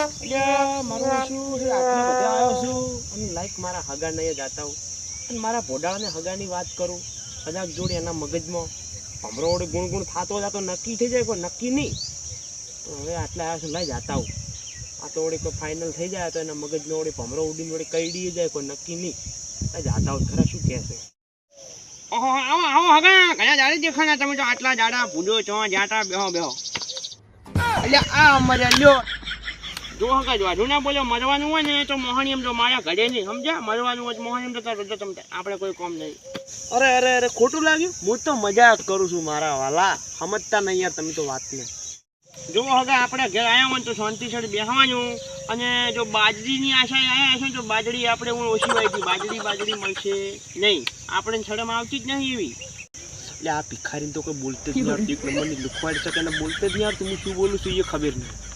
મારું શું છે આટલે બધે આવ્યો છું અને લાઈક મારા હગા નહીં જાતા હું અને મારા ભોડાળાને હગાની વાત કરું કદાચ જોડે એના મગજમાં ભમરો વડે ગુણગુણ થતો જાતો નક્કી થઈ જાય કોઈ નક્કી નહીં તો હવે આટલે આવ્યો છું લઈ જાતા હું આ તો વળી કોઈ ફાઇનલ થઈ જાય તો એના મગજનો વળી ભમરો ઉડીને વળી કઈડી જાય કોઈ નક્કી નહીં લઈ જાતા હું ખરા શું કહે છે ઓહો આવો આવો હગા ઘણા જાડે દેખાણા તમે તો આટલા જાડા ભૂંડો છો જાટા બેહો બેહો એટલે આ અમારે લ્યો જો હગા જો ના બોલો મરવાનું હોય ને તો મોહણી એમ તો મારા ઘરે નહીં સમજ્યા મરવાનું હોય મોહણી એમ તો તમને આપણે કોઈ કોમ નહીં અરે અરે અરે ખોટું લાગ્યું હું તો મજાક કરું છું મારા વાલા સમજતા નહીં યાર તમે તો વાતને જો હગા આપણે ઘેર આવ્યા હોય તો શાંતિસર બેસવાનું અને જો બાજરીની આશા આવ્યા હશે તો બાજરી આપણે હું ઓછી વાવી બાજરી મળશે નહીં આપણે શરમ આવતી જ નહીં એવી એટલે આ ભિખારીને તો કોઈ બોલતે જ નહીં આવતી એક નંબરની લુખવાડી શકે ને બોલતે જ નહીં આવતું હું શું બોલું છું એ ખબર નહીં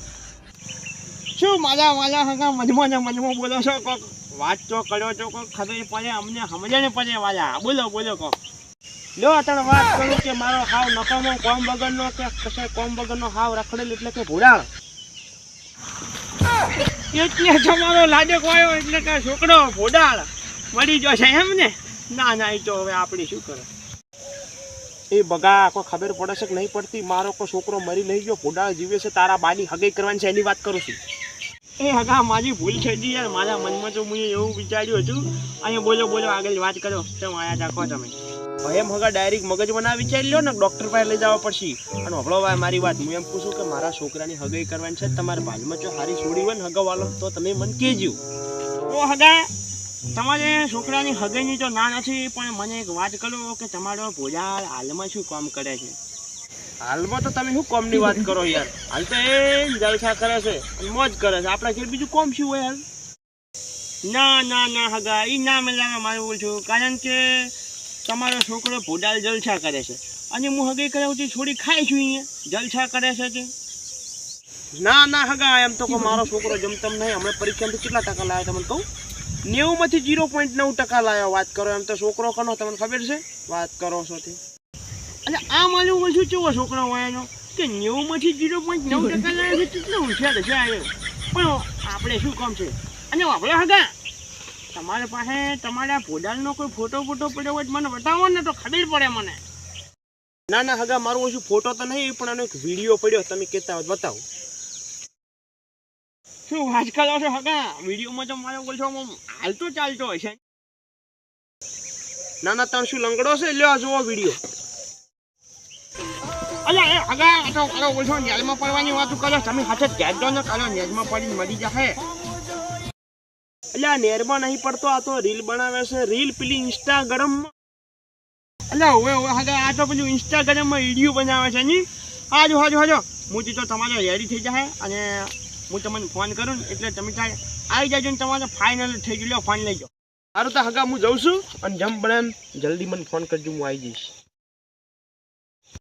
શું માલા હગા મજમાં બોલો છો કોક વાત તો કર્યો છો કોક ખબર પડે અમને સમજે પડે વાલા બોલો કોક લો અત્યારે વાત કરું કે મારો હાવ નકામો કોમ વગરનો કે કશે કોમ વગરનો હાવ રખડેલ એટલે કે ભોળાળ એટલે તમારો લાડક વાયો એટલે કે છોકરો ભોળાળ મળી જશે એમ ને ના એ તો હવે આપણે શું કરે એ બગા કોઈ ખબર પડે છે કે નહીં પડતી મારો કોઈ છોકરો મરી નહીં ગયો ભોળાળ જીવે છે તારા બાની હગાઈ કરવાની છે એની વાત કરું છું એ હગા મારી ભૂલ છે જી યાર મારા મનમાં તો મેં એવું વિચાર્યું હતું અહીંયા બોલો આગળ વાત કરો કેમ આયા રાખો તમે એમ હગા ડાયરેક્ટ મગજમાં ના વિચારી લો ને ડૉક્ટર પાસે લઈ જવા પડશે અને હભળો ભાઈ મારી વાત હું એમ પૂછું કે મારા છોકરાની હગાઈ કરવાની છે તમારા બાજુમાં જો હારી છોડી હોય ને હગાવાલો તો તમે મને કહેજો ઓ હગા તમારે છોકરાની હગાઈની તો ના નથી પણ મને એક વાત કરો કે તમારો ભોળાળ હાલમાં શું કામ કરે છે હાલમાં તો તમે શું કોમની વાત કરો યાર હાલ તો એ જલસા કરે છે અને મોજ કરે છે આપણા ઘેર બીજું કોમ શું હોય હાલ ના હગા એ ના મેળામાં મારું બોલ છું કારણ કે તમારો છોકરો ભોળાળ જલસા કરે છે અને હું હગાઈ કરાવતી થોડી ખાઈ છું અહીંયા જલસા કરે છે તે ના હગા એમ તો મારો છોકરો જમતમ નહીં હમણાં પરીક્ષામાંથી કેટલા ટકા લાવ્યા તમને કહું 90માંથી 0.9% લાવ્યો વાત કરો એમ તો છોકરો કનો તમને ખબર છે વાત કરો છો તે એટલે આ માલું શું કેવો છોકરો હોય એનો કે 90માંથી 0.9% લાવ્યો છે કેટલો હોશિયાર છે આવ્યો પણ આપણે શું કામ છે અને આપણે હગા તમારી પાસે તમારા ભોળાળનો કોઈ ફોટો પડ્યો હોય મને બતાવો ને તો ખબર પડે મને ના હગા મારું ઓછું ફોટો તો નહીં પણ એનો એક વિડીયો પડ્યો તમે કહેતા હોય બતાવો શું વાત કરો છો હગા વિડીયોમાં તો મારો બોલશો હાલતો ચાલતો હોય છે ના તમે શું લંગડો છે લ્યો જુઓ વિડીયો અલ્યા એ હગા તો કરો બોલશો નેજમાં પડવાની વાતો કરો તમે હાથે ધ્યાન દો ને કરો નેજમાં પડીને મરી જશે એટલે આ નેરમાં નહીં પડતો આ તો રીલ બનાવે છે રીલ પેલી ઇન્સ્ટાગ્રામમાં એટલે હવે હગા આ તો પેલું ઇન્સ્ટાગ્રામમાં વિડીયો બનાવે છે ની હાજો હું તો તમારે રેડી થઈ જાય અને હું તમને ફોન કરું ને એટલે તમે ત્યાં આવી જાજો ને તમારે ફાઇનલ થઈ ગયું ફોન લઈ જાઓ સારું તો હગા હું જઉં છું અને જમ બને જલ્દી મને ફોન કરજો હું આવી જઈશ